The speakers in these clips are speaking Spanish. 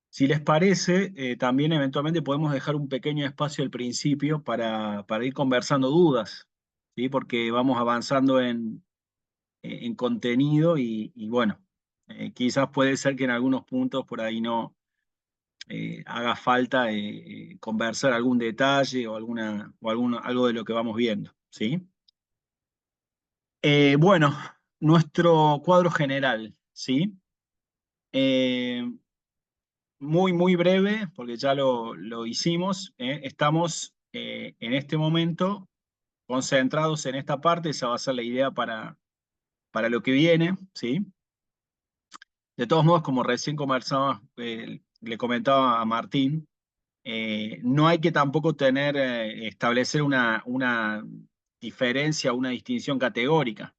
Si les parece, también eventualmente podemos dejar un pequeño espacio al principio para ir conversando dudas, ¿sí? Porque vamos avanzando en contenido y bueno, quizás puede ser que en algunos puntos por ahí no haga falta conversar algún detalle o algo de lo que vamos viendo, ¿sí? Bueno, nuestro cuadro general, ¿sí? Eh, muy breve, porque ya lo hicimos. Estamos en este momento concentrados en esta parte, esa va a ser la idea para lo que viene, ¿sí? De todos modos, como recién conversaba, le comentaba a Martín, no hay que tampoco establecer una diferencia, una distinción categórica,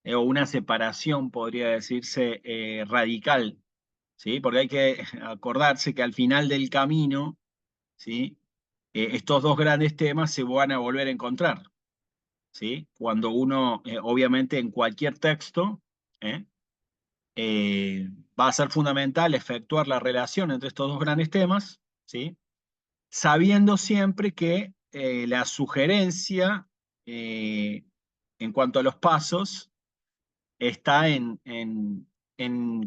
o una separación, podría decirse, radical, ¿sí? Porque hay que acordarse que al final del camino, ¿sí? Estos dos grandes temas se van a volver a encontrar, ¿sí? Cuando uno, obviamente en cualquier texto, ¿eh? Va a ser fundamental efectuar la relación entre estos dos grandes temas, ¿sí? Sabiendo siempre que la sugerencia en cuanto a los pasos está en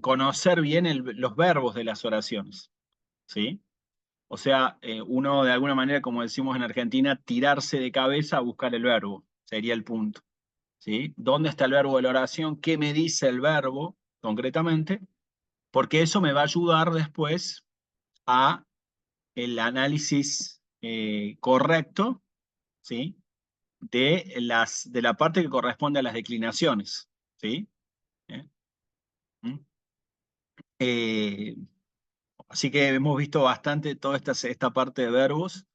conocer bien los verbos de las oraciones, ¿sí? O sea, uno de alguna manera, como decimos en Argentina, tirarse de cabeza a buscar el verbo, sería el punto, ¿sí? ¿Dónde está el verbo de la oración? ¿Qué me dice el verbo concretamente? Porque eso me va a ayudar después a el análisis correcto, ¿sí? De la parte que corresponde a las declinaciones, ¿sí? ¿Eh? ¿Mm? Eh, Así que hemos visto bastante toda esta parte de verbos,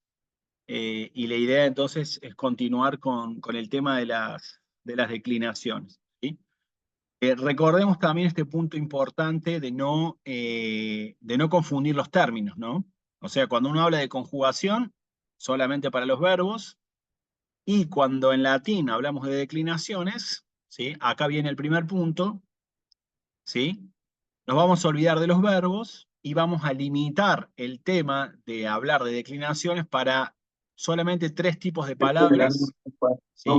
y la idea entonces es continuar con el tema de las declinaciones, ¿sí? Recordemos también este punto importante de no confundir los términos, ¿no? O sea, cuando uno habla de conjugación, solamente para los verbos, y cuando en latín hablamos de declinaciones, ¿sí? Acá viene el primer punto, ¿sí? Nos vamos a olvidar de los verbos y vamos a limitar el tema de hablar de declinaciones para solamente tres tipos de palabras, ¿sí?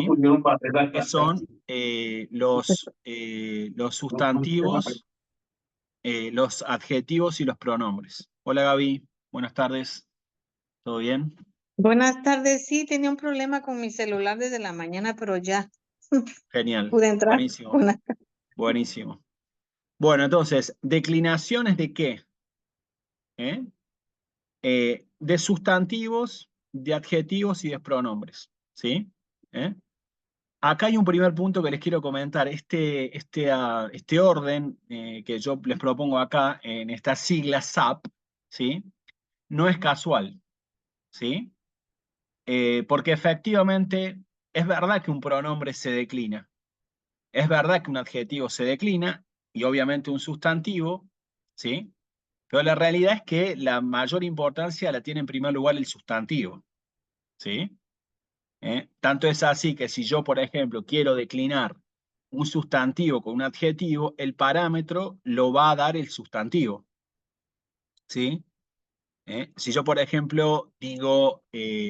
Que son los sustantivos, los adjetivos y los pronombres. Hola Gaby, buenas tardes, ¿todo bien? Buenas tardes, sí, tenía un problema con mi celular desde la mañana, pero ya Genial, pude entrar. buenísimo, buenísimo. Bueno, entonces, ¿declinaciones de qué? ¿Eh? De sustantivos, de adjetivos y de pronombres, ¿sí? ¿Eh? Acá hay un primer punto que les quiero comentar. Este orden que yo les propongo acá en esta sigla SAP, ¿sí? No es casual, ¿sí? Porque efectivamente es verdad que un pronombre se declina, es verdad que un adjetivo se declina y obviamente un sustantivo, ¿sí? Pero la realidad es que la mayor importancia la tiene en primer lugar el sustantivo, ¿sí? Tanto es así que si yo, por ejemplo, quiero declinar un sustantivo con un adjetivo, el parámetro lo va a dar el sustantivo, ¿sí? Si yo, por ejemplo, digo,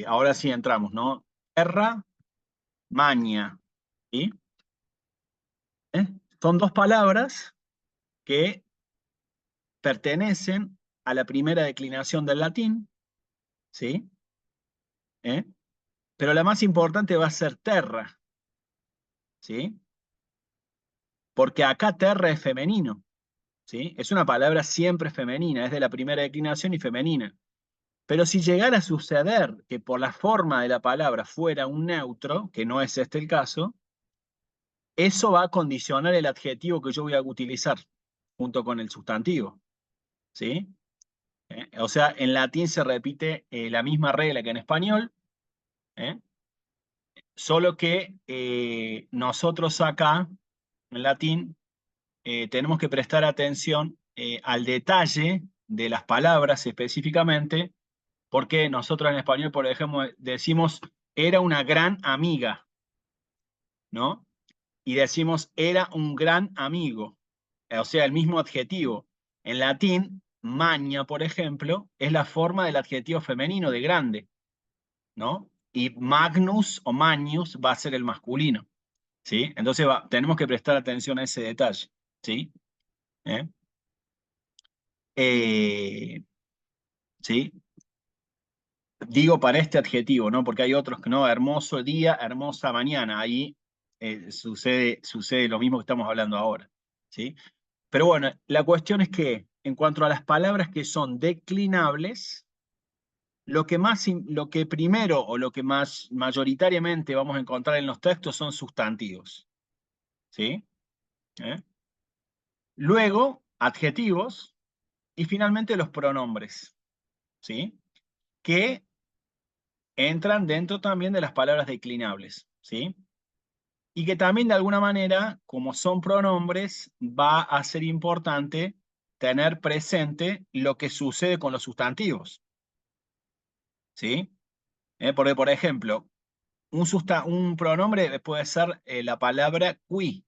ahora sí entramos, ¿no? Terra, maña, ¿sí? ¿Eh? Son dos palabras que pertenecen a la primera declinación del latín, ¿sí? ¿Eh? Pero la más importante va a ser terra, ¿sí? Porque acá terra es femenino, ¿sí? Es una palabra siempre femenina, es de la primera declinación y femenina. Pero si llegara a suceder que por la forma de la palabra fuera un neutro, que no es este el caso, eso va a condicionar el adjetivo que yo voy a utilizar junto con el sustantivo, ¿sí? O sea, en latín se repite la misma regla que en español, ¿eh? Solo que nosotros acá, en latín, tenemos que prestar atención al detalle de las palabras específicamente, porque nosotros en español, por ejemplo, decimos era una gran amiga, ¿no? Y decimos era un gran amigo, o sea, el mismo adjetivo. En latín, magna, por ejemplo, es la forma del adjetivo femenino de grande, ¿no? Y magnus o magnus va a ser el masculino, ¿sí? Entonces tenemos que prestar atención a ese detalle, ¿sí? ¿Eh? Eh, ¿Sí? Digo para este adjetivo, ¿no? Porque hay otros que no, hermoso día, hermosa mañana, ahí sucede lo mismo que estamos hablando ahora, ¿sí? Pero bueno, la cuestión es que en cuanto a las palabras que son declinables, lo que primero o lo que más mayoritariamente vamos a encontrar en los textos son sustantivos, ¿sí? ¿Eh? Luego, adjetivos y finalmente los pronombres, ¿sí? Que entran dentro también de las palabras declinables, ¿sí? Y que también de alguna manera, como son pronombres, va a ser importante tener presente lo que sucede con los sustantivos, ¿sí? Porque, por ejemplo, un pronombre puede ser la palabra qui,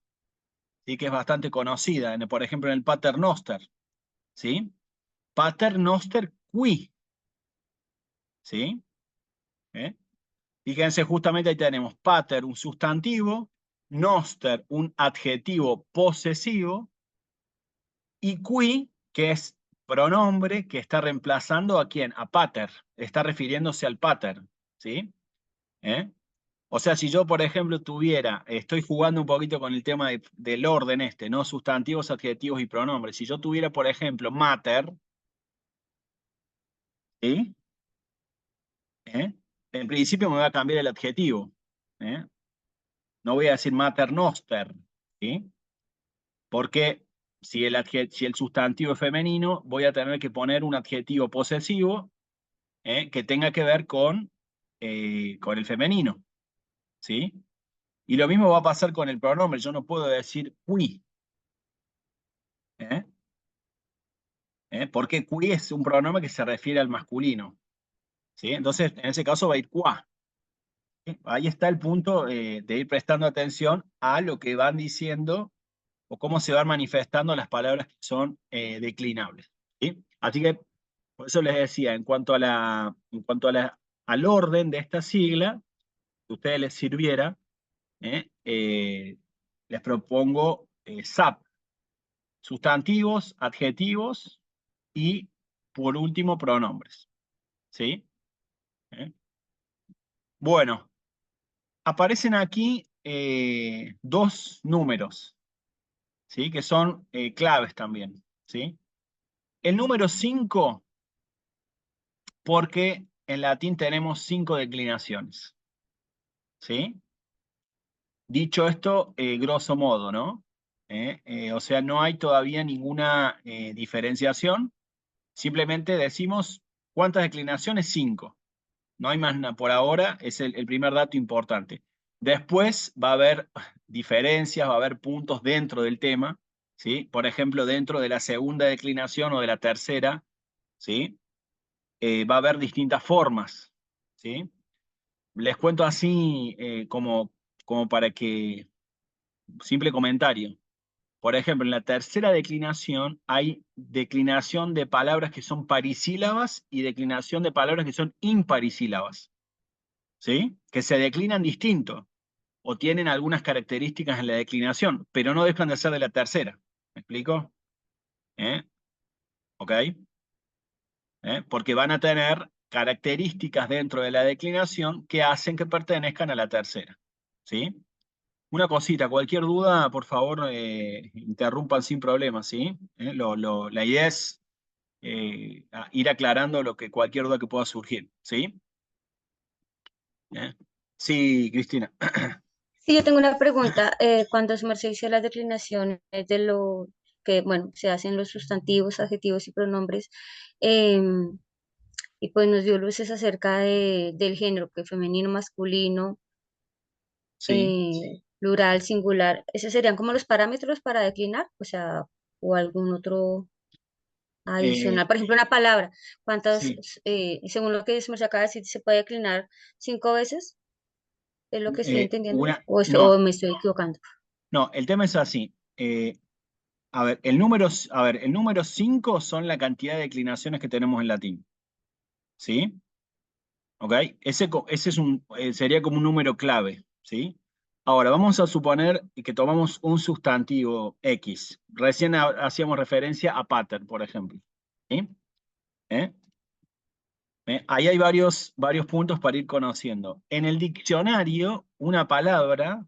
¿sí? Que es bastante conocida, por ejemplo, en el paternoster, ¿sí? Paternoster qui, ¿sí? ¿Eh? Fíjense, justamente ahí tenemos pater, un sustantivo, noster, un adjetivo posesivo, y qui, que es pronombre que está reemplazando ¿a quién? A pater, está refiriéndose al pater, ¿sí? ¿Eh? O sea, si yo, por ejemplo, estoy jugando un poquito con el tema del orden ¿no? Sustantivos, adjetivos y pronombres. Si yo tuviera, por ejemplo, mater, ¿sí? ¿Eh? En principio me va a cambiar el adjetivo, ¿eh? No voy a decir mater noster, ¿sí? Porque si el sustantivo es femenino, voy a tener que poner un adjetivo posesivo, que tenga que ver con el femenino, ¿sí? Y lo mismo va a pasar con el pronombre. Yo no puedo decir qui, ¿eh? Porque qui es un pronombre que se refiere al masculino, ¿sí? Entonces, en ese caso va a ir qua. ¿Sí? Ahí está el punto de ir prestando atención a lo que van diciendo o cómo se van manifestando las palabras que son declinables, ¿sí? Así que, por eso les decía, al orden de esta sigla, que a ustedes les sirviera, les propongo SAP, sustantivos, adjetivos y, por último, pronombres, ¿sí? ¿Eh? Bueno, aparecen aquí dos números, ¿sí? Que son claves también, ¿sí? El número 5, porque en latín tenemos 5 declinaciones, ¿sí? Dicho esto, grosso modo, ¿no? O sea, no hay todavía ninguna diferenciación, simplemente decimos cuántas declinaciones, 5. No hay más nada por ahora, es el primer dato importante. Después va a haber diferencias, va a haber puntos dentro del tema, ¿sí? Por ejemplo, dentro de la segunda declinación o de la tercera, ¿sí? Va a haber distintas formas, ¿sí? Les cuento así como para que, simple comentario. Por ejemplo, en la tercera declinación hay declinación de palabras que son parisílabas y declinación de palabras que son imparisílabas, ¿sí? Que se declinan distinto o tienen algunas características en la declinación, pero no dejan de ser de la tercera. ¿Me explico? ¿Eh? ¿Ok? Porque van a tener características dentro de la declinación que hacen que pertenezcan a la tercera, ¿sí? Una cosita, cualquier duda, por favor, interrumpan sin problema, ¿sí? La idea es ir aclarando cualquier duda que pueda surgir, ¿sí? ¿Eh? Sí, Cristina. Sí, yo tengo una pregunta. Cuando su merced dice las declinaciones de lo que, bueno, se hacen los sustantivos, adjetivos y pronombres, em, y pues nos dio luces acerca del género, que femenino, masculino, Sí. plural, singular. ¿Esos serían como los parámetros para declinar? O sea, o algún otro Eh, adicional. Por ejemplo, una palabra. ¿Cuántas, sí. según lo que se me acaba de decir, se puede declinar 5 veces? ¿Es lo que estoy entendiendo? ¿O No, me estoy equivocando? no, el tema es así. el número 5 son la cantidad de declinaciones que tenemos en latín. ¿Sí? ¿Ok? Ese sería como un número clave. ¿Sí? Ahora, vamos a suponer que tomamos un sustantivo X. Recién hacíamos referencia a pater, por ejemplo. ¿Sí? ¿Eh? Ahí hay varios puntos para ir conociendo. En el diccionario, una palabra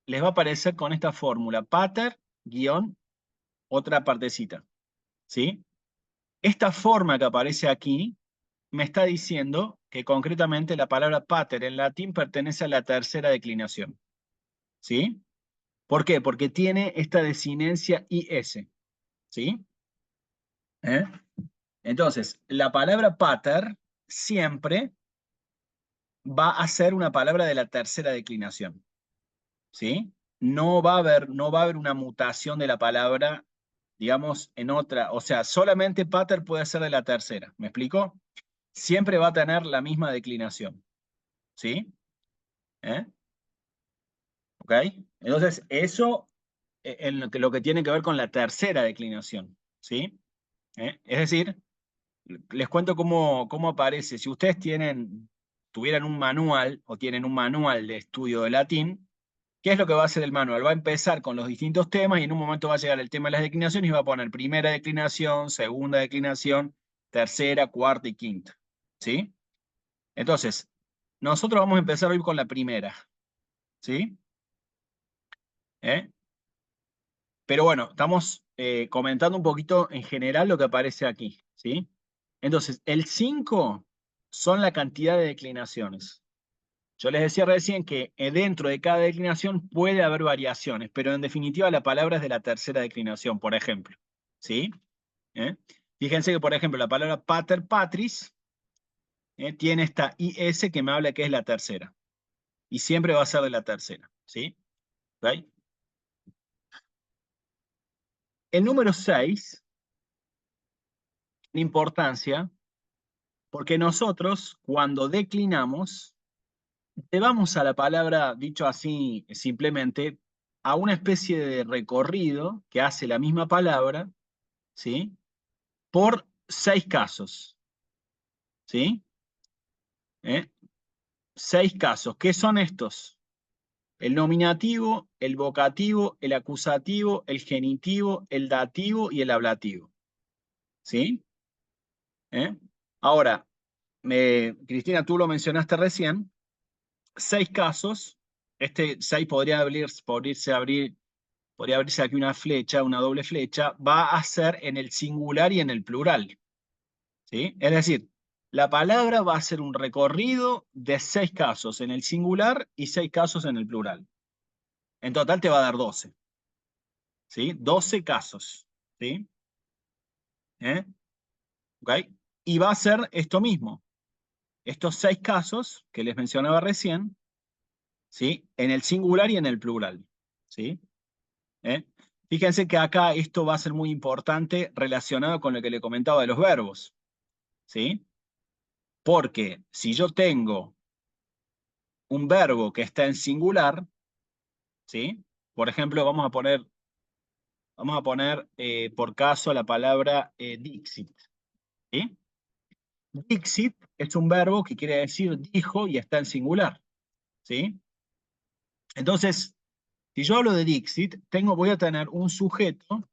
les va a aparecer con esta fórmula, pater, guión, otra partecita. ¿Sí? Esta forma que aparece aquí me está diciendo que concretamente la palabra pater en latín pertenece a la tercera declinación. ¿Sí? ¿Por qué? Porque tiene esta desinencia IS. ¿Sí? ¿Eh? Entonces, la palabra pater siempre va a ser una palabra de la tercera declinación. ¿Sí? No va a haber una mutación de la palabra, digamos, en otra. O sea, solamente pater puede ser de la tercera. ¿Me explico? Siempre va a tener la misma declinación. ¿Sí? ¿Eh? ¿Ok? Entonces, eso en lo que tiene que ver con la tercera declinación. ¿Sí? Es decir, les cuento cómo aparece. Si ustedes tuvieran un manual o tienen un manual de estudio de latín, ¿qué es lo que va a hacer el manual? Va a empezar con los distintos temas y en un momento va a llegar el tema de las declinaciones y va a poner primera declinación, segunda declinación, tercera, cuarta y quinta. ¿Sí? Entonces, nosotros vamos a empezar hoy con la primera. ¿Sí? ¿Eh? Pero bueno, estamos comentando un poquito en general lo que aparece aquí. ¿Sí? Entonces, el 5 son la cantidad de declinaciones. Yo les decía recién que dentro de cada declinación puede haber variaciones, pero en definitiva la palabra es de la tercera declinación, por ejemplo. ¿Sí? ¿Eh? Fíjense que, por ejemplo, la palabra pater patris tiene esta IS que me habla que es la tercera. Y siempre va a ser de la tercera. ¿Sí? ¿Ok? El número 6, la importancia, porque nosotros cuando declinamos, llevamos a la palabra, dicho así simplemente, a una especie de recorrido que hace la misma palabra, ¿sí? Por 6 casos, ¿sí? ¿Eh? 6 casos. ¿Qué son estos? El nominativo, el vocativo, el acusativo, el genitivo, el dativo y el ablativo, ¿sí? ¿Eh? Ahora, Cristina, tú lo mencionaste recién, 6 casos. Este 6 podría abrirse aquí una flecha, una doble flecha, va a ser en el singular y en el plural. ¿Sí? Es decir, la palabra va a ser un recorrido de 6 casos en el singular y 6 casos en el plural. En total te va a dar 12. ¿Sí? 12 casos. ¿Sí? ¿Eh? ¿Ok? Y va a ser esto mismo. Estos 6 casos que les mencionaba recién, ¿sí? En el singular y en el plural. ¿Sí? ¿Eh? Fíjense que acá esto va a ser muy importante relacionado con lo que le comentaba de los verbos. ¿Sí? Porque si yo tengo un verbo que está en singular, ¿sí? Por ejemplo, vamos a poner por caso la palabra dixit. ¿Sí? Dixit es un verbo que quiere decir dijo y está en singular. ¿Sí? Entonces, si yo hablo de dixit, voy a tener un sujeto,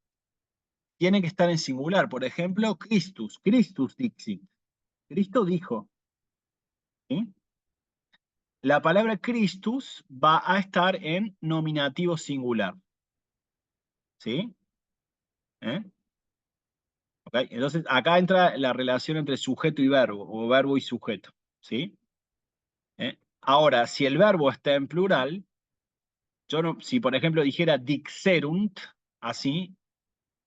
tiene que estar en singular. Por ejemplo, Christus. Christus dixit. Cristo dijo. ¿Sí? La palabra Christus va a estar en nominativo singular. ¿Sí? ¿Eh? ¿Ok? Entonces, acá entra la relación entre sujeto y verbo, o verbo y sujeto. ¿Sí? Ahora, si el verbo está en plural, si por ejemplo dijera dixerunt, así,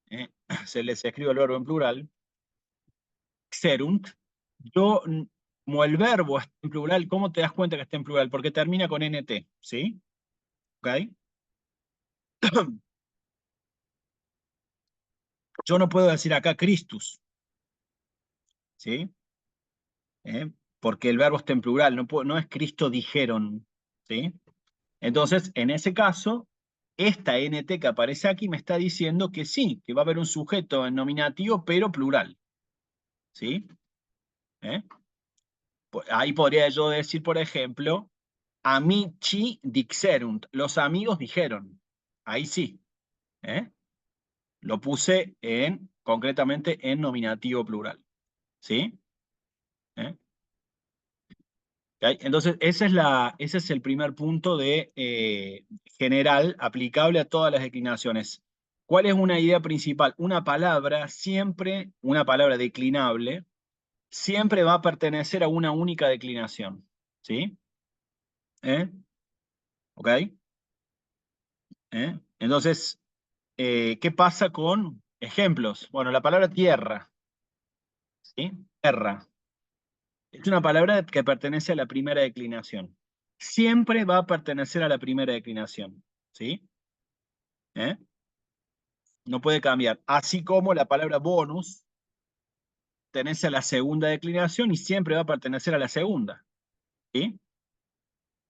¿eh? Se les escribe el verbo en plural, dixerunt, yo, como el verbo está en plural, ¿cómo te das cuenta que está en plural? Porque termina con nt, ¿sí? ¿Ok? Yo no puedo decir acá Christus, ¿sí? Porque el verbo está en plural, no es Cristo dijeron, ¿sí? Entonces, en ese caso, esta NT que aparece aquí me está diciendo que sí, que va a haber un sujeto en nominativo, pero plural. ¿Sí? Ahí podría yo decir, por ejemplo, amici dixerunt, los amigos dijeron. Ahí sí. Lo puse concretamente en nominativo plural. ¿Sí? ¿Okay? Entonces, ese es el primer punto de general aplicable a todas las declinaciones. ¿Cuál es una idea principal? Una palabra siempre, una palabra declinable, siempre va a pertenecer a una única declinación. ¿Sí? ¿Ok? Entonces, ¿qué pasa con ejemplos? Bueno, la palabra tierra. ¿Sí? Tierra. Es una palabra que pertenece a la primera declinación. Siempre va a pertenecer a la primera declinación. ¿Sí? No puede cambiar. Así como la palabra bonus pertenece a la segunda declinación y siempre va a pertenecer a la segunda. ¿Sí?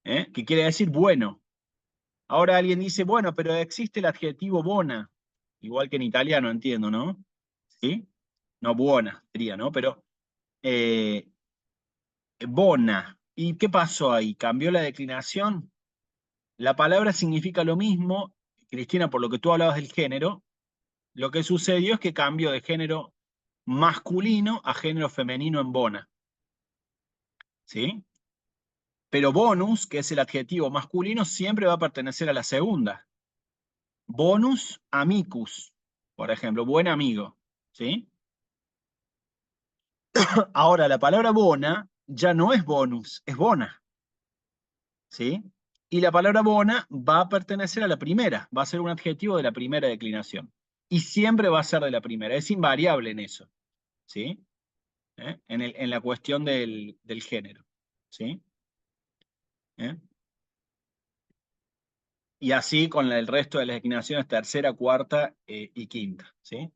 ¿Qué quiere decir bueno? Ahora alguien dice, bueno, pero existe el adjetivo bona. Igual que en italiano, entiendo, ¿no? ¿Sí? No, buona, diría, ¿no? Pero bona. ¿Y qué pasó ahí? ¿Cambió la declinación? La palabra significa lo mismo, Cristina, por lo que tú hablabas del género. Lo que sucedió es que cambió de género masculino a género femenino en bona. ¿Sí? Pero bonus, que es el adjetivo masculino, siempre va a pertenecer a la segunda. Bonus amicus, por ejemplo, buen amigo. ¿Sí? Ahora, la palabra bona ya no es bonus, es bona. ¿Sí? Y la palabra bona va a pertenecer a la primera, va a ser un adjetivo de la primera declinación. Y siempre va a ser de la primera, es invariable en eso. ¿Sí? En la cuestión del género. ¿Sí? Y así con el resto de las declinaciones tercera, cuarta y quinta. ¿Sí?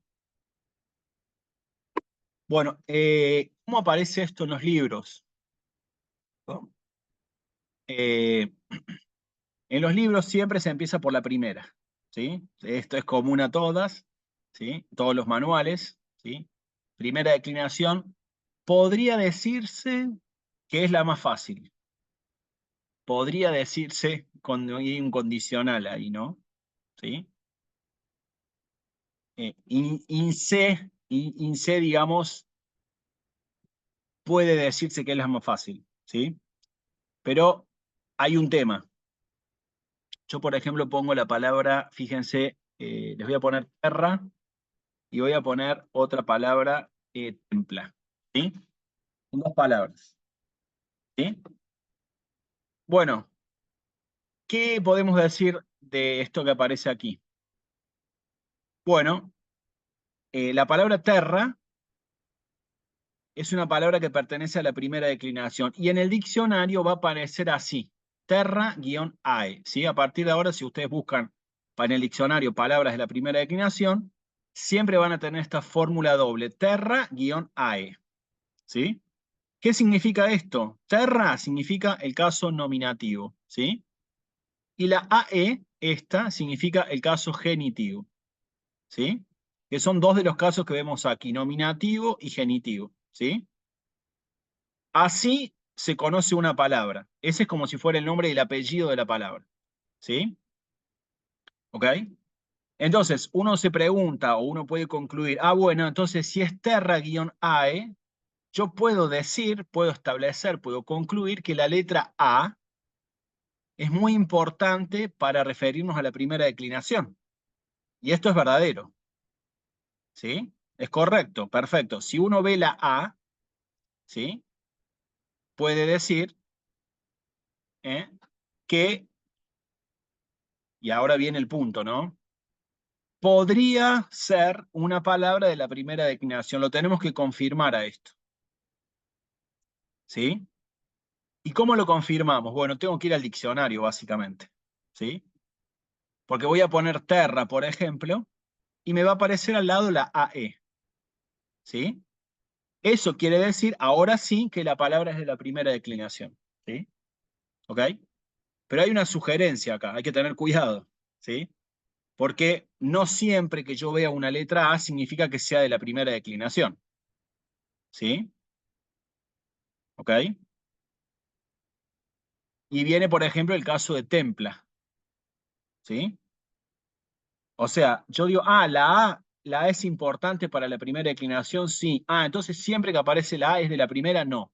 Bueno, ¿cómo aparece esto en los libros? ¿No? En los libros siempre se empieza por la primera. ¿Sí? Esto es común a todas, ¿sí? Todos los manuales. ¿Sí? Primera declinación. Podría decirse que es la más fácil. Podría decirse con un condicional ahí, ¿no? ¿Sí? INSE, digamos, puede decirse que es la más fácil, ¿sí? Pero hay un tema. Yo, por ejemplo, pongo la palabra, fíjense, les voy a poner terra y voy a poner otra palabra, templa, ¿sí? Son dos palabras, ¿sí? Bueno, ¿qué podemos decir de esto que aparece aquí? Bueno, la palabra terra es una palabra que pertenece a la primera declinación y en el diccionario va a aparecer así, terra-ae, ¿sí? A partir de ahora, si ustedes buscan en el diccionario palabras de la primera declinación, siempre van a tener esta fórmula doble, terra-ae, ¿sí? ¿Qué significa esto? Terra significa el caso nominativo, ¿sí? Y la ae, esta, significa el caso genitivo, ¿sí? Que son dos de los casos que vemos aquí, nominativo y genitivo, ¿sí? Así se conoce una palabra. Ese es como si fuera el nombre y el apellido de la palabra. ¿Sí? ¿Ok? Entonces, uno se pregunta o uno puede concluir, bueno, entonces si es terra-ae, yo puedo decir, puedo establecer, puedo concluir que la letra A es muy importante para referirnos a la primera declinación. Y esto es verdadero. ¿Sí? Es correcto, perfecto. Si uno ve la A, ¿sí? Puede decir que, y ahora viene el punto, ¿no? Podría ser una palabra de la primera declinación. Lo tenemos que confirmar a esto. ¿Sí? ¿Y cómo lo confirmamos? Bueno, tengo que ir al diccionario, básicamente. ¿Sí? Porque voy a poner terra, por ejemplo, y me va a aparecer al lado la AE. ¿Sí? Eso quiere decir, ahora sí, que la palabra es de la primera declinación. ¿Sí? ¿Ok? Pero hay una sugerencia acá, hay que tener cuidado. ¿Sí? Porque no siempre que yo vea una letra A significa que sea de la primera declinación. ¿Sí? ¿Ok? Y viene, por ejemplo, el caso de templa. ¿Sí? O sea, yo digo, la A es importante para la primera declinación, sí. Ah, entonces siempre que aparece la A es de la primera, no.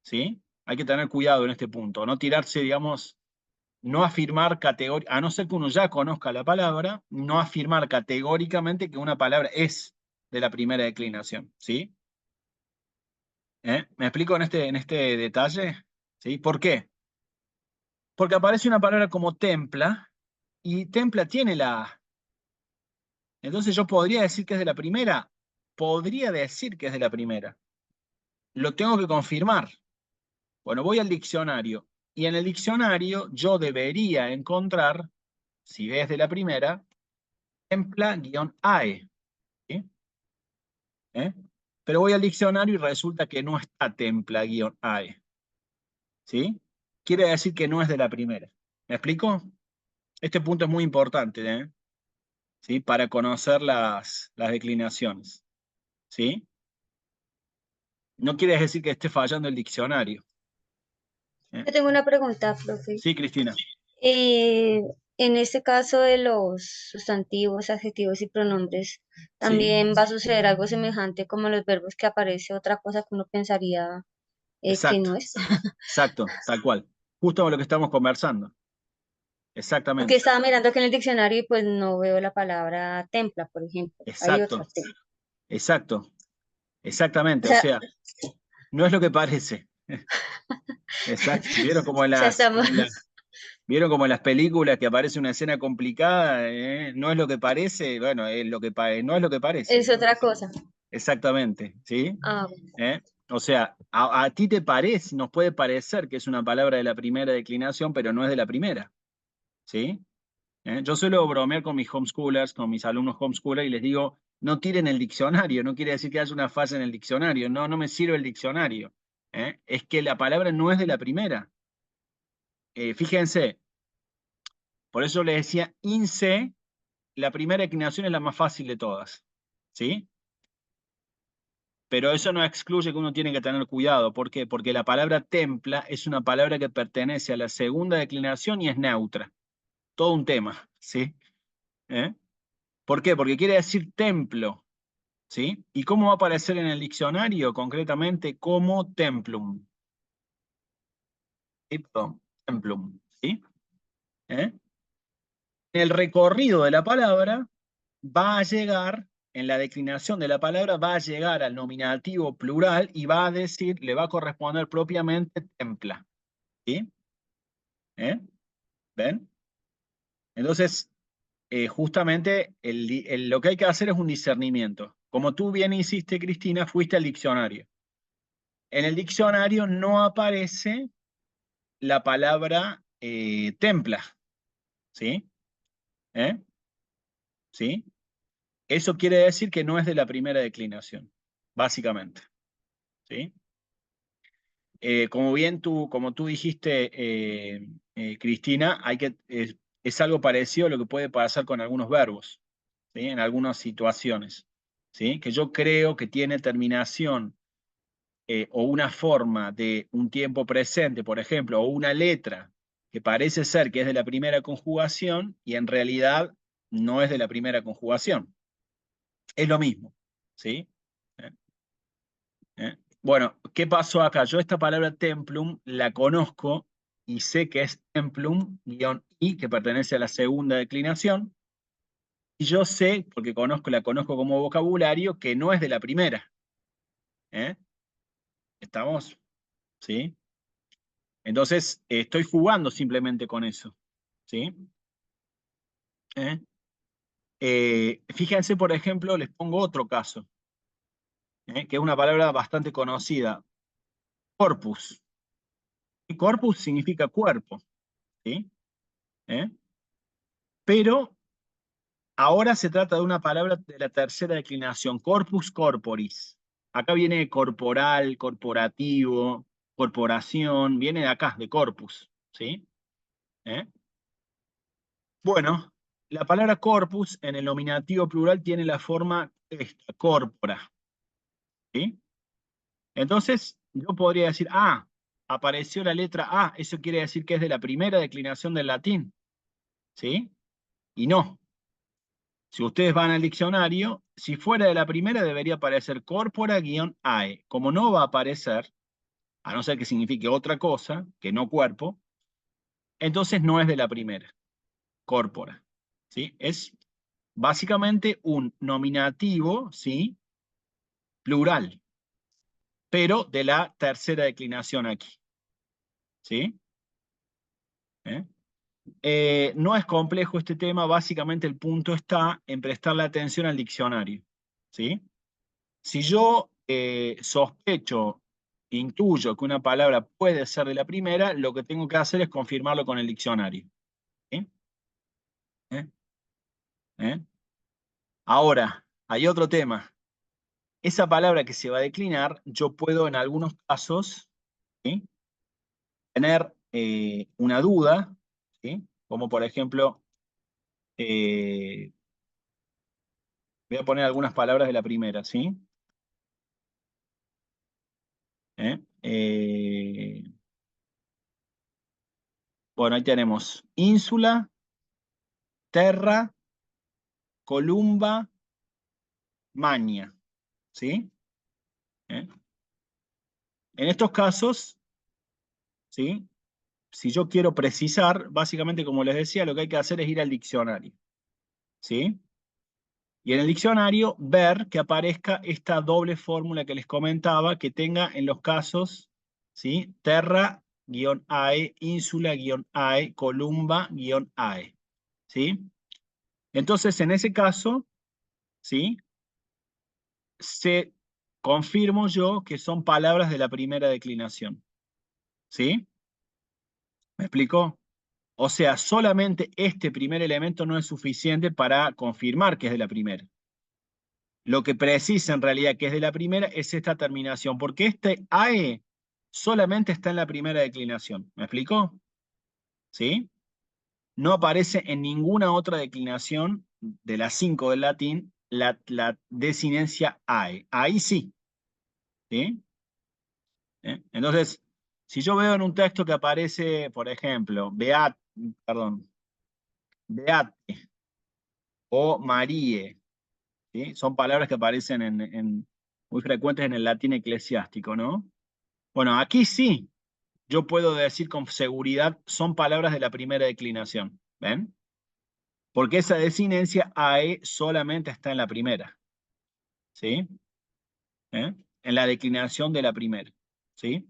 ¿Sí? Hay que tener cuidado en este punto, no tirarse, digamos, no afirmar categóricamente, a no ser que uno ya conozca la palabra, no afirmar categóricamente que una palabra es de la primera declinación. ¿Sí? ¿Me explico en este detalle? ¿Sí? ¿Por qué? Porque aparece una palabra como templa, y templa tiene la A. Entonces yo podría decir que es de la primera. Podría decir que es de la primera. Lo tengo que confirmar. Bueno, voy al diccionario. Y en el diccionario yo debería encontrar, si ves de la primera, templa-ae. ¿Sí? ¿Eh? Pero voy al diccionario y resulta que no está templa-ae. ¿Sí? Quiere decir que no es de la primera. ¿Me explico? Este punto es muy importante, ¿eh? ¿Sí? Para conocer las declinaciones. ¿Sí? No quiere decir que esté fallando el diccionario. Yo tengo una pregunta, profe. Sí, Cristina. Eh, en este caso de los sustantivos, adjetivos y pronombres, Sí, también va a suceder algo semejante como los verbos que aparece otra cosa que uno pensaría que exacto, no es. exacto, tal cual. Justo lo que estamos conversando. Porque Exactamente, estaba mirando aquí en el diccionario y pues no veo la palabra templa, por ejemplo. Hay exacto, otra templa. exacto, O exactamente. O sea, sea, no es lo que parece. Exacto. ¿Vieron como o sea, estamos, vieron como en las películas que aparece una escena complicada? No es lo que parece, bueno, es lo que no es lo que parece. es otra cosa. Exactamente, ¿sí? Ah, bueno. ¿Eh? O sea, a ti te parece, nos puede parecer que es una palabra de la primera declinación, pero no es de la primera, ¿sí? Yo suelo bromear con mis homeschoolers, con mis alumnos homeschoolers, y les digo, no tiren el diccionario, no quiere decir que haya una falla en el diccionario, no, no me sirve el diccionario. Es que la palabra no es de la primera. Fíjense, por eso les decía, INSE, la primera declinación es la más fácil de todas, ¿sí? Pero eso no excluye que uno tiene que tener cuidado. ¿Por qué? Porque la palabra templa es una palabra que pertenece a la segunda declinación y es neutra. Todo un tema, ¿sí? ¿Eh? ¿Por qué? Porque quiere decir templo, ¿sí? ¿Y cómo va a aparecer en el diccionario? Concretamente, como templum. ¿Sí? Perdón, templum, ¿sí? ¿Eh? En el recorrido de la palabra va a llegar, en la declinación de la palabra, va a llegar al nominativo plural y va a decir, le va a corresponder propiamente templa, ¿sí? ¿Eh? ¿Ven? Entonces, justamente lo que hay que hacer es un discernimiento. Como tú bien hiciste, Cristina, fuiste al diccionario. En el diccionario no aparece la palabra templa, ¿sí? ¿Eh? ¿Sí? Eso quiere decir que no es de la primera declinación, básicamente, ¿sí? Como tú dijiste, Cristina, es algo parecido a lo que puede pasar con algunos verbos, ¿sí? En algunas situaciones, ¿sí? Que yo creo que tiene terminación o una forma de un tiempo presente, por ejemplo, o una letra que parece ser que es de la primera conjugación y en realidad no es de la primera conjugación. Es lo mismo, ¿sí? ¿Eh? Bueno, ¿qué pasó acá? Yo esta palabra templum la conozco y sé que es templum-i, que pertenece a la segunda declinación, y yo sé, porque la conozco como vocabulario, que no es de la primera. ¿Eh? ¿Estamos? ¿Sí? Entonces, estoy jugando simplemente con eso. ¿Sí? ¿Eh? Fíjense, por ejemplo, les pongo otro caso, que es una palabra bastante conocida, corpus. Y corpus significa cuerpo, ¿sí? ¿Eh? Pero ahora se trata de una palabra de la tercera declinación, corpus corporis. Acá viene corporal, corporativo, corporación, viene de acá, de corpus, ¿sí? ¿Eh? Bueno, la palabra corpus en el nominativo plural tiene la forma esta, corpora. ¿Sí? Entonces, yo podría decir, ah, apareció la letra A, eso quiere decir que es de la primera declinación del latín. ¿Sí? Y no. Si ustedes van al diccionario, si fuera de la primera debería aparecer corpora-ae. Como no va a aparecer, a no ser que signifique otra cosa, que no cuerpo, entonces no es de la primera, corpora. ¿Sí? Es básicamente un nominativo, ¿sí? Plural, pero de la tercera declinación aquí. ¿Sí? No es complejo este tema, básicamente el punto está en prestarle atención al diccionario. ¿Sí? Si yo sospecho, intuyo que una palabra puede ser de la primera, lo que tengo que hacer es confirmarlo con el diccionario. ¿Sí? ¿Eh? ¿Eh? Ahora, hay otro tema. Esa palabra que se va a declinar, yo puedo en algunos casos, ¿sí?, tener una duda, ¿sí? Como por ejemplo, voy a poner algunas palabras de la primera, ¿sí? Bueno, ahí tenemos ínsula, terra, columba, magna, ¿sí? ¿Eh? En estos casos, ¿sí?, si yo quiero precisar, básicamente como les decía, lo que hay que hacer es ir al diccionario, ¿sí? Y en el diccionario ver que aparezca esta doble fórmula que les comentaba, que tenga en los casos, ¿sí?, terra-ae, ínsula-ae, columba-ae, ¿sí? Entonces, en ese caso, ¿sí?, confirmo yo que son palabras de la primera declinación, ¿sí? ¿Me explico? O sea, solamente este primer elemento no es suficiente para confirmar que es de la primera. Lo que precisa en realidad que es de la primera es esta terminación, porque este AE solamente está en la primera declinación. ¿Me explico? ¿Sí? No aparece en ninguna otra declinación de las 5 del latín la desinencia AE. Ahí sí. ¿Sí? Entonces, si yo veo en un texto que aparece, por ejemplo, beate o Marie, ¿sí?, son palabras que aparecen muy frecuentes en el latín eclesiástico, ¿no? Bueno, aquí sí, yo puedo decir con seguridad, son palabras de la primera declinación, ¿ven? Porque esa desinencia AE solamente está en la primera, ¿sí? En la declinación de la primera, ¿sí?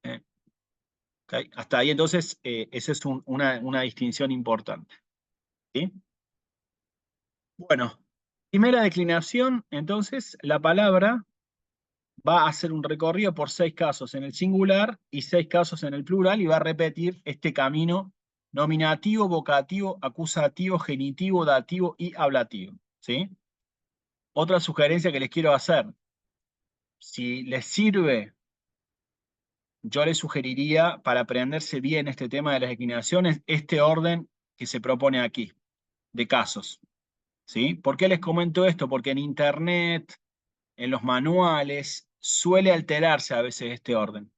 ¿Eh? Okay. Hasta ahí entonces, esa es una distinción importante, ¿sí? Bueno, primera declinación, entonces, la palabra va a hacer un recorrido por 6 casos en el singular y 6 casos en el plural y va a repetir este camino nominativo, vocativo, acusativo, genitivo, dativo y ablativo, ¿sí? Otra sugerencia que les quiero hacer, si les sirve, yo les sugeriría para aprenderse bien este tema de las declinaciones, este orden que se propone aquí, de casos, ¿sí? ¿Por qué les comento esto? Porque en internet, en los manuales, suele alterarse a veces este orden,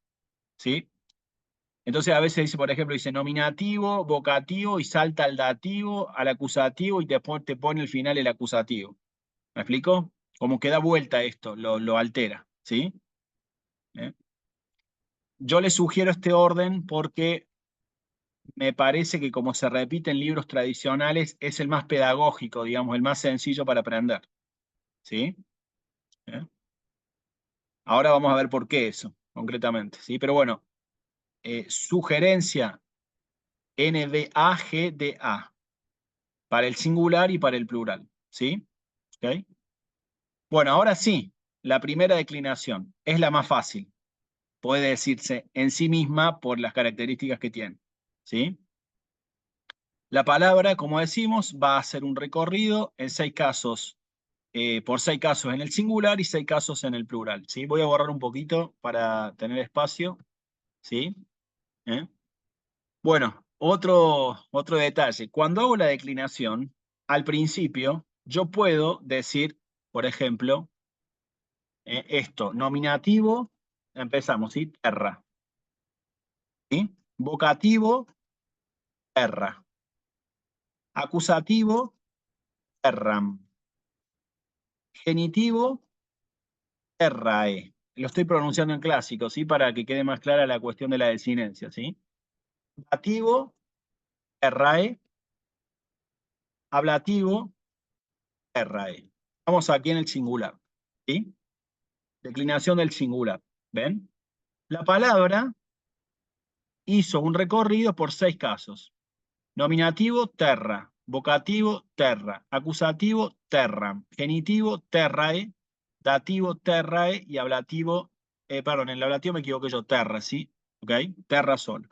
¿sí? Entonces a veces dice, por ejemplo, dice nominativo, vocativo y salta al dativo, al acusativo y te pone al final el acusativo. ¿Me explico? Como que da vuelta esto, lo altera, ¿sí? Yo les sugiero este orden porque me parece que como se repite en libros tradicionales, es el más pedagógico, digamos, el más sencillo para aprender, ¿sí? ¿Eh? Ahora vamos a ver por qué eso, concretamente, ¿sí? Pero bueno, sugerencia NDAGDA, para el singular y para el plural, ¿sí? ¿Okay? Bueno, ahora sí, la primera declinación es la más fácil. Puede decirse en sí misma por las características que tiene, ¿sí? La palabra, como decimos, va a hacer un recorrido en 6 casos, por 6 casos en el singular y 6 casos en el plural, ¿sí? Voy a borrar un poquito para tener espacio, ¿sí? Bueno, Otro detalle. Cuando hago la declinación, al principio, yo puedo decir, por ejemplo, esto, nominativo, empezamos, ¿sí? Terra. ¿Sí? Vocativo, terra. Acusativo, terram. Genitivo, terrae. Lo estoy pronunciando en clásico, ¿sí? Para que quede más clara la cuestión de la desinencia, ¿sí? Dativo, terrae. Ablativo, terrae. Estamos aquí en el singular, ¿sí? Declinación del singular. ¿Ven? La palabra hizo un recorrido por 6 casos. Nominativo, terra. Vocativo, terra. Acusativo, terram. Genitivo, terrae. Dativo, terrae. Y ablativo, perdón, en el ablativo me equivoqué yo, terra, ¿sí? ¿Ok? Terra sol.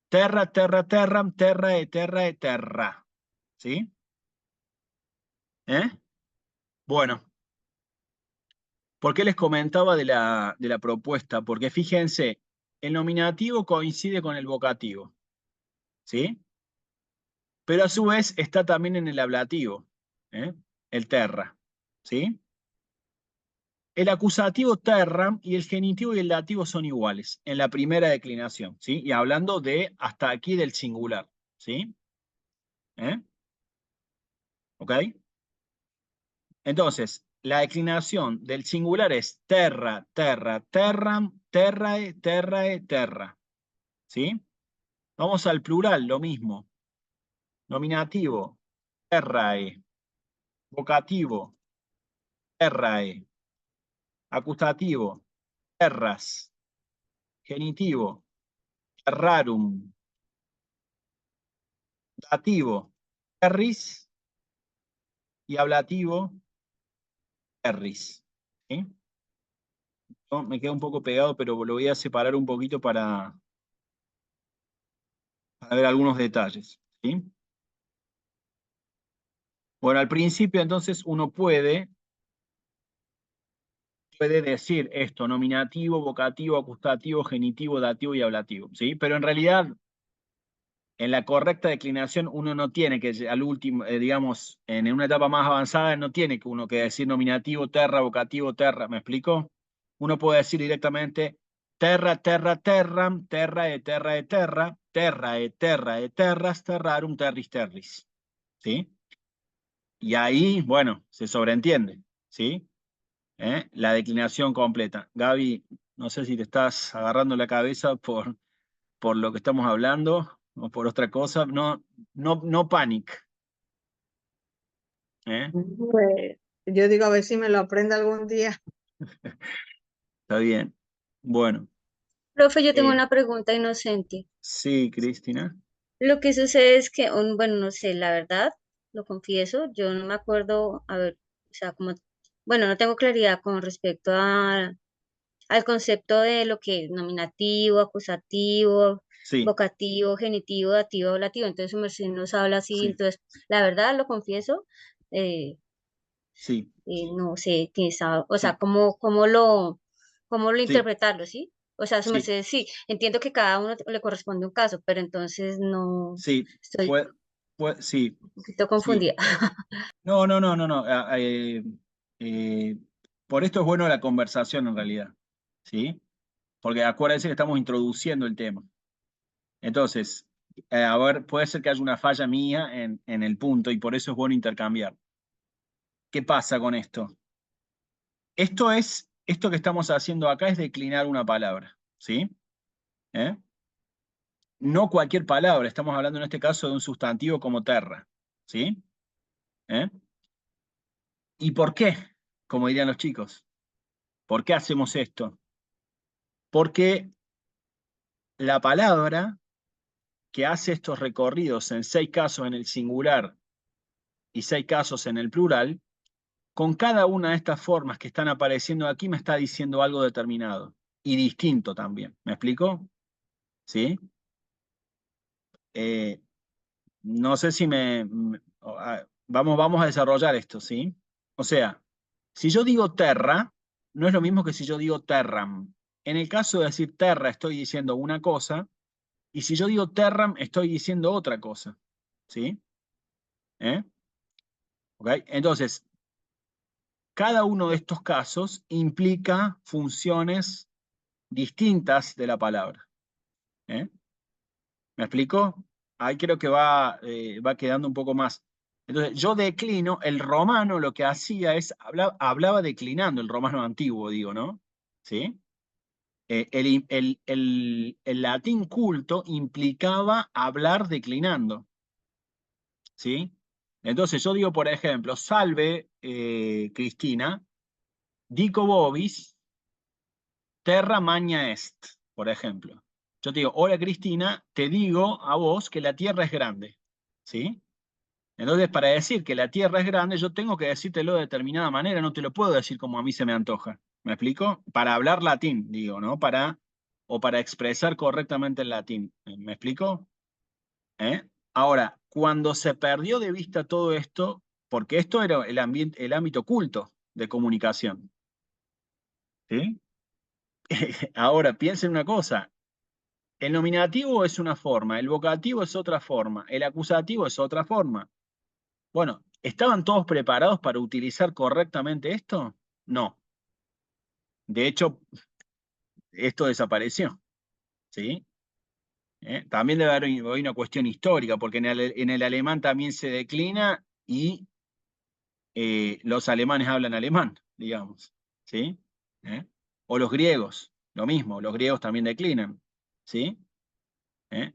Terra, terra, terram, terrae, terrae, terra. ¿Sí? ¿Eh? Bueno, ¿por qué les comentaba de la propuesta? Porque fíjense, el nominativo coincide con el vocativo, ¿sí? Pero a su vez está también en el ablativo, ¿eh? El terra, ¿sí? El acusativo terram y el genitivo y el dativo son iguales en la primera declinación, ¿sí? Y hablando de hasta aquí del singular, ¿sí? ¿Eh? ¿Ok? Entonces, la declinación del singular es terra, terra, terram, terrae, terrae, terra, ¿sí? Vamos al plural, lo mismo. Nominativo, terrae. Vocativo, terrae. Acusativo, terras. Genitivo, terrarum. Dativo, terris. Y ablativo, terris. ¿Sí? No, me queda un poco pegado, pero lo voy a separar un poquito para ver algunos detalles. ¿Sí? Bueno, al principio entonces uno puede decir esto, nominativo, vocativo, acusativo, genitivo, dativo y ablativo, ¿sí? Pero en realidad, en la correcta declinación, uno no tiene que, al último, digamos, en una etapa más avanzada, no tiene que uno que decir nominativo, terra, vocativo, terra, ¿me explico? Uno puede decir directamente terra, terra, terram, terra, terra, terras, terrarum, terris, terris, ¿sí? Y ahí, bueno, se sobreentiende, ¿sí? La declinación completa. Gaby, no sé si te estás agarrando la cabeza por lo que estamos hablando o por otra cosa. No, no, no panic. ¿Eh? Pues yo digo a ver si me lo aprendo algún día. Está bien. Bueno, Profe, yo tengo eh, una pregunta inocente. sí, Cristina. Lo que sucede es que, bueno, no sé, la verdad, lo confieso, yo no me acuerdo, a ver, o sea, como, bueno, no tengo claridad con respecto al concepto de lo que es nominativo, acusativo, Sí, vocativo, genitivo, dativo, ablativo. Entonces, si nos habla así, sí, entonces, la verdad, lo confieso, eh, sí, no sé, o sea, sí, cómo lo sí, interpretarlo, ¿sí? O sea, su sí, merced, sí, entiendo que cada uno le corresponde un caso, pero entonces no sí. estoy Sí, un poquito sí. confundida. No, no, no, no, no. Eh, por esto es bueno la conversación en realidad. ¿Sí? Porque acuérdense que estamos introduciendo el tema. Entonces, a ver, puede ser que haya una falla mía en el punto y por eso es bueno intercambiar. ¿Qué pasa con esto? Esto que estamos haciendo acá es declinar una palabra, ¿sí? ¿Eh? No cualquier palabra, estamos hablando en este caso de un sustantivo como terra, ¿sí? ¿Eh? ¿Y por qué? Como dirían los chicos, ¿por qué hacemos esto? Porque la palabra que hace estos recorridos en 6 casos en el singular y 6 casos en el plural, con cada una de estas formas que están apareciendo aquí me está diciendo algo determinado y distinto también. ¿Me explico? ¿Sí? Eh, no sé si vamos a desarrollar esto, ¿sí? O sea, si yo digo terra, no es lo mismo que si yo digo terram. En el caso de decir terra estoy diciendo una cosa, Y si yo digo terram, estoy diciendo otra cosa. ¿Sí? ¿Ok? Entonces, cada uno de estos casos implica funciones distintas de la palabra. ¿Me explico? Ahí creo que va quedando un poco más. Entonces, yo declino, el romano lo que hacía es, hablaba declinando, el romano antiguo, digo, ¿no? ¿Sí? El latín culto implicaba hablar declinando, ¿sí? Entonces yo digo, por ejemplo, salve Cristina, dico vobis, terra magna est, por ejemplo. Yo te digo, hola Cristina, te digo a vos que la tierra es grande, ¿sí? Entonces, para decir que la tierra es grande, yo tengo que decírtelo de determinada manera, no te lo puedo decir como a mí se me antoja. ¿Me explico? Para hablar latín, digo, ¿no? O para expresar correctamente el latín. ¿Me explico? Ahora, cuando se perdió de vista todo esto, porque esto era el ámbito culto de comunicación, ¿sí? Ahora, piensen una cosa, el nominativo es una forma, el vocativo es otra forma, el acusativo es otra forma. Bueno, ¿estaban todos preparados para utilizar correctamente esto? No. De hecho, esto desapareció, ¿sí? También debe haber una cuestión histórica, porque en el alemán también se declina y los alemanes hablan alemán, digamos, ¿sí? ¿Eh? O los griegos, lo mismo, los griegos también declinan, ¿sí? ¿Eh?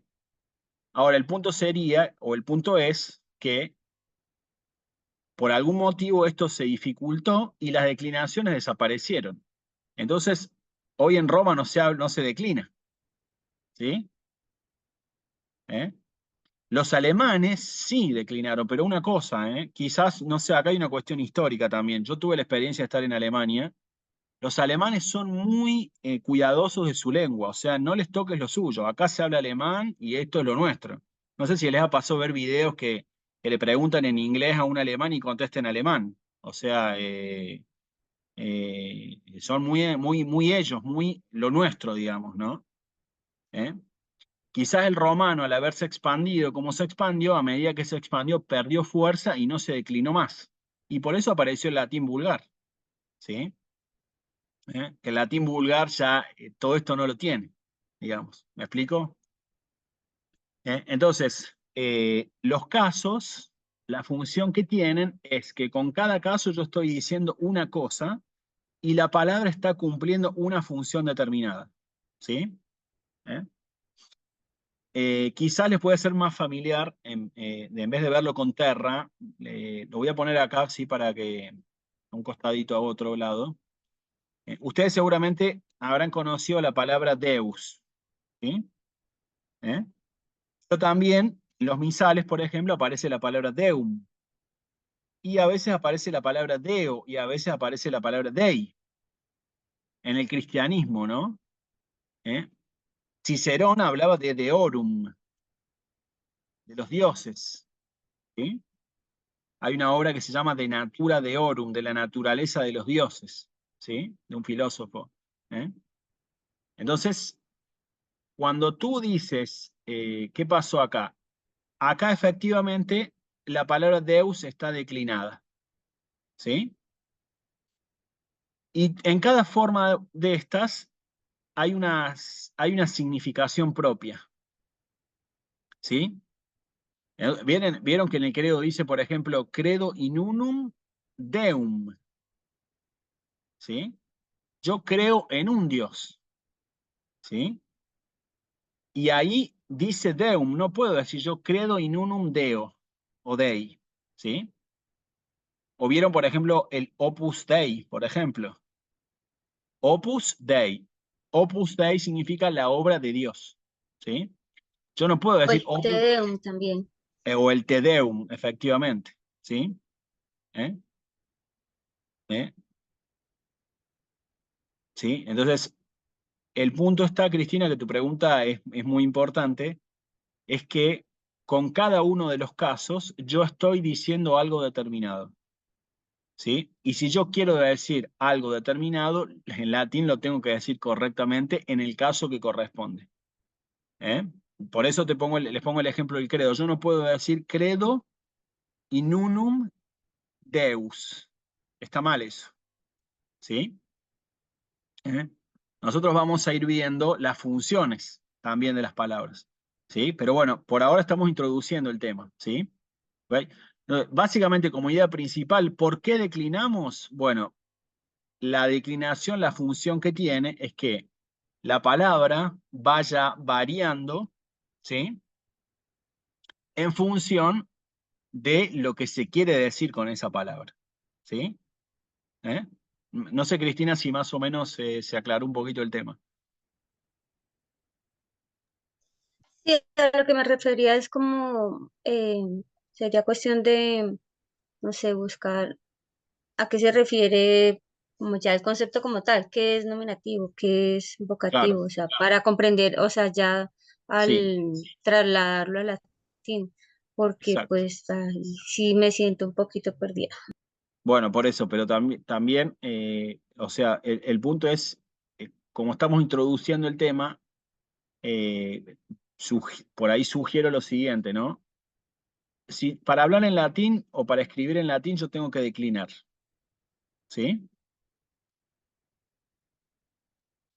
Ahora, el punto sería, o el punto es que por algún motivo esto se dificultó y las declinaciones desaparecieron. Entonces, hoy en Roma no se declina, ¿sí? ¿Eh? Los alemanes sí declinaron, pero una cosa, quizás, no sé, acá hay una cuestión histórica también. Yo tuve la experiencia de estar en Alemania. Los alemanes son muy cuidadosos de su lengua, o sea, no les toques lo suyo. Acá se habla alemán y esto es lo nuestro. No sé si les ha pasado ver videos que le preguntan en inglés a un alemán y contesta en alemán. O sea, son muy ellos, muy lo nuestro, digamos, ¿no? ¿Eh? Quizás el romano, al haberse expandido como se expandió, a medida que se expandió, perdió fuerza y no se declinó más. Y por eso apareció el latín vulgar, ¿sí? Que el latín vulgar ya todo esto no lo tiene, digamos. ¿Me explico? Entonces, los casos, la función que tienen es que con cada caso yo estoy diciendo una cosa y la palabra está cumpliendo una función determinada. ¿Sí? ¿Eh? Quizás les puede ser más familiar, en vez de verlo con terra, lo voy a poner acá, sí, para que a un costadito a otro lado. Ustedes seguramente habrán conocido la palabra Deus, ¿sí? ¿Eh? Pero también en los misales, por ejemplo, aparece la palabra Deum, y a veces aparece la palabra Deo, y a veces aparece la palabra Dei, en el cristianismo, ¿no? ¿Eh? Cicerón hablaba de Deorum, de los dioses, ¿sí? Hay una obra que se llama De Natura Deorum, de la naturaleza de los dioses, ¿sí? De un filósofo. ¿Eh? Entonces, cuando tú dices, ¿qué pasó acá? Acá efectivamente la palabra Deus está declinada, ¿sí? Y en cada forma de estas hay una significación propia, ¿sí? ¿Vieron que en el credo dice, por ejemplo, credo in unum Deum, ¿sí? Yo creo en un Dios, ¿sí? Y ahí dice Deum, no puedo decir yo credo in unum Deo o Dei, ¿sí? O vieron, por ejemplo, el Opus Dei, por ejemplo. Opus Dei. Opus Dei significa la obra de Dios, ¿sí? Yo no puedo O decir el Te opus Deum también. o el Te Deum, efectivamente, ¿sí? ¿Eh? ¿Eh? ¿Sí? Entonces, el punto está, Cristina, que tu pregunta es muy importante, es que con cada uno de los casos yo estoy diciendo algo determinado, ¿sí? Y si yo quiero decir algo determinado, en latín lo tengo que decir correctamente en el caso que corresponde. ¿Eh? Por eso les pongo el ejemplo del credo. Yo no puedo decir credo in unum Deus. Está mal eso. ¿Sí? Nosotros vamos a ir viendo las funciones también de las palabras. ¿Sí? Pero bueno, por ahora estamos introduciendo el tema. ¿Sí? ¿Okay? Básicamente, como idea principal, ¿por qué declinamos? Bueno, la declinación, la función que tiene es que la palabra vaya variando, ¿sí? En función de lo que se quiere decir con esa palabra. ¿Sí? ¿Eh? No sé, Cristina, si más o menos se aclaró un poquito el tema. Sí, a lo que me refería es como, sería cuestión de, no sé, buscar a qué se refiere como ya el concepto como tal, qué es nominativo, qué es Claro, vocativo, o sea, para comprender, o sea, ya sí, al trasladarlo al latín, porque exacto. pues ahí sí me siento un poquito perdida. Bueno, por eso, pero también, o sea, el punto es, como estamos introduciendo el tema, por ahí sugiero lo siguiente, ¿no? Si para hablar en latín o para escribir en latín yo tengo que declinar, ¿sí?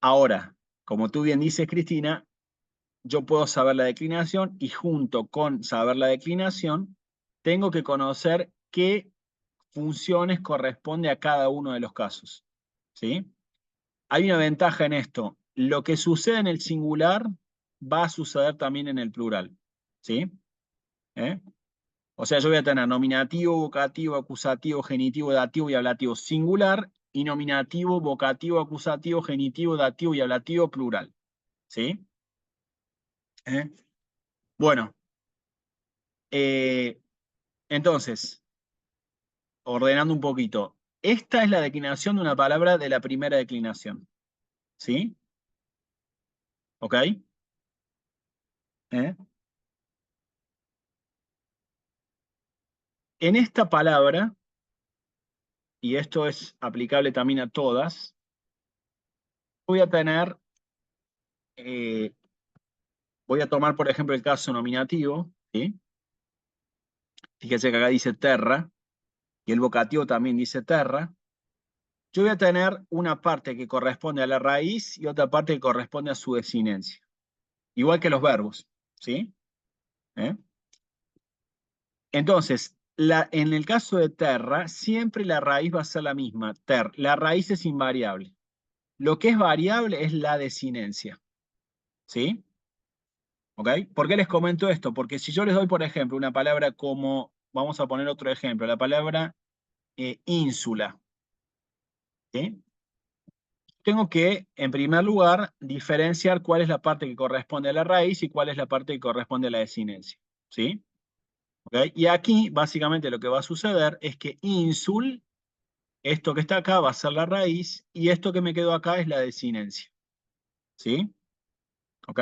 Ahora, como tú bien dices, Cristina, yo puedo saber la declinación y junto con saber la declinación, tengo que conocer qué funciones corresponde a cada uno de los casos, ¿sí? Hay una ventaja en esto. Lo que sucede en el singular va a suceder también en el plural, ¿sí? ¿Eh? O sea, yo voy a tener nominativo, vocativo, acusativo, genitivo, dativo y ablativo singular y nominativo, vocativo, acusativo, genitivo, dativo y ablativo plural, ¿sí? ¿Eh? Bueno, entonces, ordenando un poquito, esta es la declinación de una palabra de la primera declinación, ¿sí? ¿Ok? ¿Eh? En esta palabra, y esto es aplicable también a todas, voy a tener, eh, voy a tomar por ejemplo el caso nominativo, ¿sí? Fíjese que acá dice terra, y el vocativo también dice terra. Yo voy a tener una parte que corresponde a la raíz y otra parte que corresponde a su desinencia. Igual que los verbos, ¿sí? ¿Eh? Entonces, en el caso de terra, siempre la raíz va a ser la misma, ter. La raíz es invariable. Lo que es variable es la desinencia, ¿sí? ¿Ok? ¿Por qué les comento esto? Porque si yo les doy, por ejemplo, una palabra como, vamos a poner otro ejemplo, la palabra ínsula, ¿sí? Tengo que, en primer lugar, diferenciar cuál es la parte que corresponde a la raíz y cuál es la parte que corresponde a la desinencia, ¿sí? ¿Ok? Y aquí, básicamente, lo que va a suceder es que insul, esto que está acá va a ser la raíz y esto que me quedó acá es la desinencia, ¿sí? ¿Ok?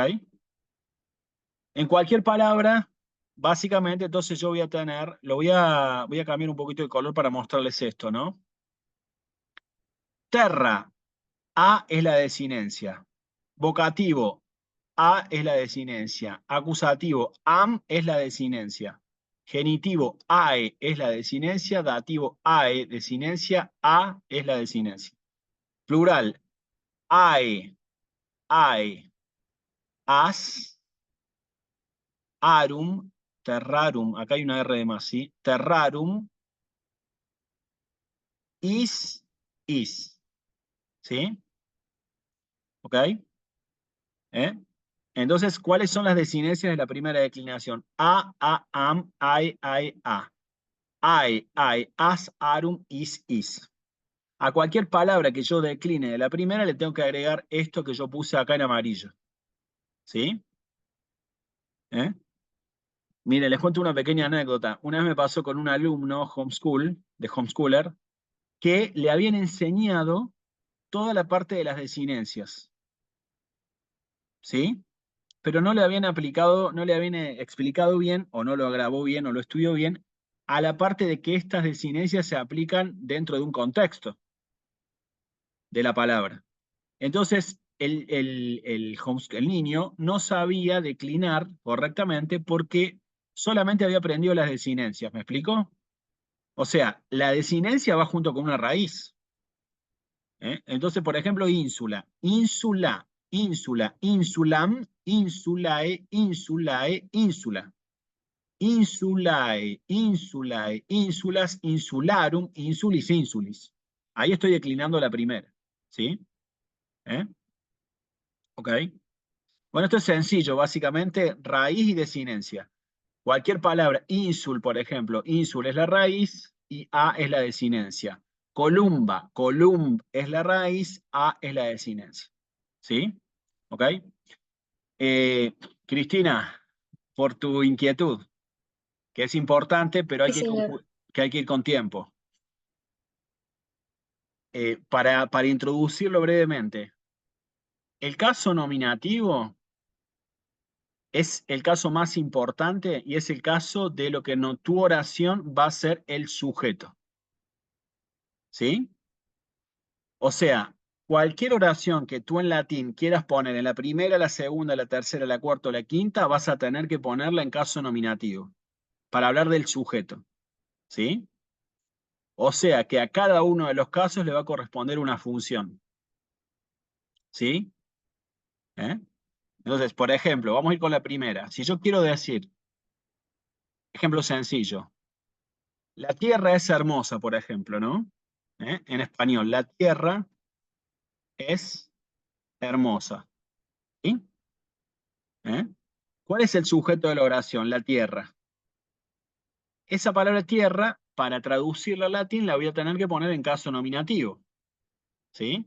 En cualquier palabra, básicamente, entonces yo voy a tener, voy a cambiar un poquito de color para mostrarles esto, ¿no? Terra, A es la desinencia. Vocativo, A es la desinencia. Acusativo, am es la desinencia. Genitivo, ae es la desinencia. Dativo, ae, desinencia. A es la desinencia. Plural, ae, ae, as, arum, terrarum. Acá hay una R de más, ¿sí? Terrarum, is. ¿Sí? ¿Ok? ¿Eh? Entonces, ¿cuáles son las desinencias de la primera declinación? A, am, ai, a. Ai, as, arum, is. A cualquier palabra que yo decline de la primera le tengo que agregar esto que yo puse acá en amarillo. ¿Sí? ¿Eh? Mire, les cuento una pequeña anécdota. Una vez me pasó con un alumno de homeschooler, que le habían enseñado toda la parte de las desinencias. ¿Sí? Pero no le habían aplicado, no le habían explicado bien, o no lo grabó bien, o lo estudió bien, a la parte de que estas desinencias se aplican dentro de un contexto de la palabra. Entonces, el niño no sabía declinar correctamente porque solamente había aprendido las desinencias, ¿me explico? O sea, la desinencia va junto con una raíz. Entonces, por ejemplo, ínsula, ínsula, ínsula, insulam, insulae, insulae, ínsula. Insulae, insulae, insulas, insularum, insulis, insulis. Ahí estoy declinando la primera, ¿sí? ¿Ok? Bueno, esto es sencillo, básicamente raíz y desinencia. Cualquier palabra, insul, por ejemplo, insul es la raíz y a es la desinencia. Columba, columb es la raíz, a es la desinencia. ¿Sí? ¿Ok? Cristina, por tu inquietud, que es importante, pero hay Sí, que ir con, señor. que hay que ir con tiempo. Para introducirlo brevemente, el caso nominativo es el caso más importante y es el caso de lo que en tu oración va a ser el sujeto. ¿Sí? O sea, cualquier oración que tú en latín quieras poner en la primera, la segunda, la tercera, la cuarta o la quinta, vas a tener que ponerla en caso nominativo para hablar del sujeto. ¿Sí? O sea que a cada uno de los casos le va a corresponder una función. ¿Sí? ¿Eh? Entonces, por ejemplo, vamos a ir con la primera. Si yo quiero decir, ejemplo sencillo, la tierra es hermosa, por ejemplo, ¿no? En español, la tierra es hermosa. ¿Sí? ¿Eh? ¿Cuál es el sujeto de la oración? La tierra. Esa palabra tierra, para traducirla al latín, la voy a tener que poner en caso nominativo. ¿Sí?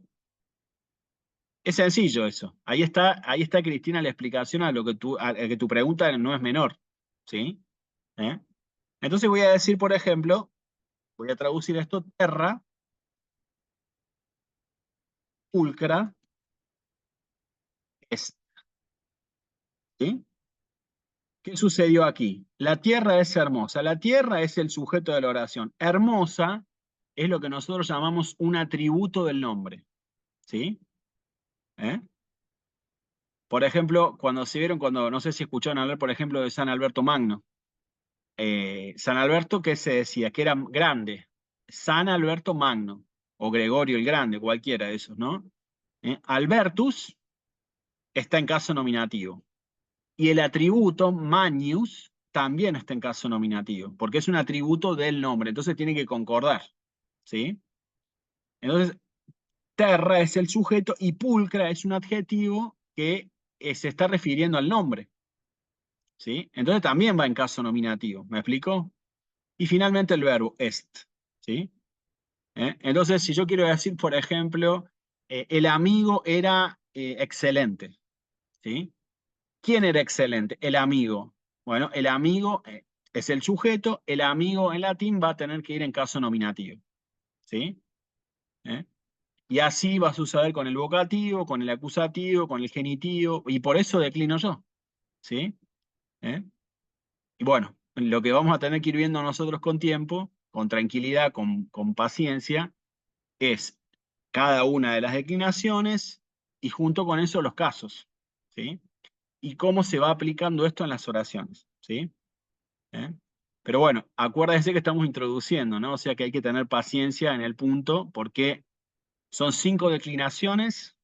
Es sencillo eso. Ahí está, Cristina, la explicación a lo que a que tu pregunta no es menor. ¿Sí? ¿Eh? Entonces voy a decir, por ejemplo, voy a traducir esto, terra, pulcra, est. ¿Sí? ¿Qué sucedió aquí? La tierra es hermosa. La tierra es el sujeto de la oración. Hermosa es lo que nosotros llamamos un atributo del nombre. ¿Sí? ¿Eh? Por ejemplo, no sé si escucharon hablar, por ejemplo, de San Alberto Magno. San Alberto, ¿qué se decía? Que era grande. San Alberto Magno, o Gregorio el Grande, cualquiera de esos, ¿no? Albertus está en caso nominativo. Y el atributo Magnus también está en caso nominativo, porque es un atributo del nombre, entonces tiene que concordar. ¿Sí? Entonces, terra es el sujeto y pulcra es un adjetivo que se está refiriendo al nombre. ¿Sí? Entonces también va en caso nominativo. ¿Me explico? Y finalmente el verbo est. ¿Sí? Entonces, si yo quiero decir, por ejemplo, el amigo era excelente. ¿Sí? ¿Quién era excelente? El amigo. Bueno, el amigo es el sujeto, el amigo en latín va a tener que ir en caso nominativo. ¿Sí? ¿Eh? Y así va a suceder con el vocativo, con el acusativo, con el genitivo, y por eso declino yo. ¿Sí? ¿Eh? Y bueno, lo que vamos a tener que ir viendo nosotros con tiempo, con tranquilidad, con paciencia, es cada una de las declinaciones y junto con eso los casos. ¿Sí? Y cómo se va aplicando esto en las oraciones. ¿Sí? ¿Eh? Pero bueno, acuérdense que estamos introduciendo, ¿no? O sea que hay que tener paciencia en el punto porque son 5 declinaciones,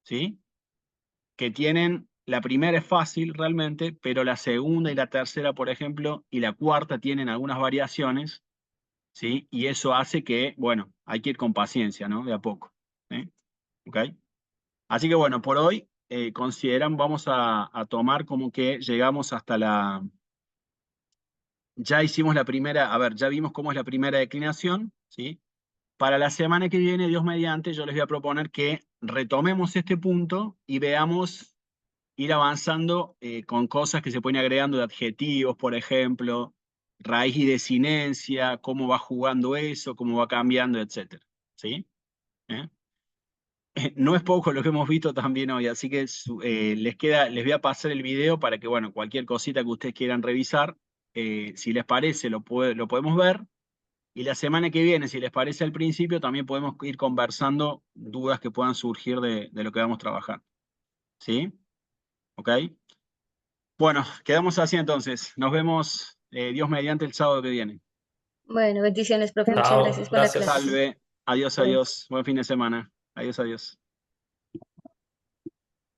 ¿sí? Que tienen, la primera es fácil realmente, pero la segunda y la tercera, por ejemplo, y la cuarta tienen algunas variaciones, ¿sí? Y eso hace que, bueno, hay que ir con paciencia, ¿no? De a poco. ¿Sí? ¿Ok? Así que bueno, por hoy vamos a tomar como que llegamos hasta ya hicimos la primera, a ver, ya vimos cómo es la primera declinación, ¿sí? Para la semana que viene, Dios mediante, yo les voy a proponer que retomemos este punto y veamos ir avanzando con cosas que se pueden ir agregando de adjetivos, por ejemplo, raíz y desinencia, cómo va jugando eso, cómo va cambiando, etcétera. ¿Sí? ¿Eh? No es poco lo que hemos visto también hoy, así que les voy a pasar el video para que, bueno, cualquier cosita que ustedes quieran revisar, si les parece, lo podemos ver. Y la semana que viene, si les parece al principio, también podemos ir conversando dudas que puedan surgir de lo que vamos a trabajar. ¿Sí? ¿Ok? Bueno, quedamos así entonces. Nos vemos, Dios mediante, el sábado que viene. Bueno, bendiciones, profe. Muchas Chao, gracias por la clase. gracias. Salve. Adiós, Chao. adiós. Buen fin de semana. Adiós, adiós.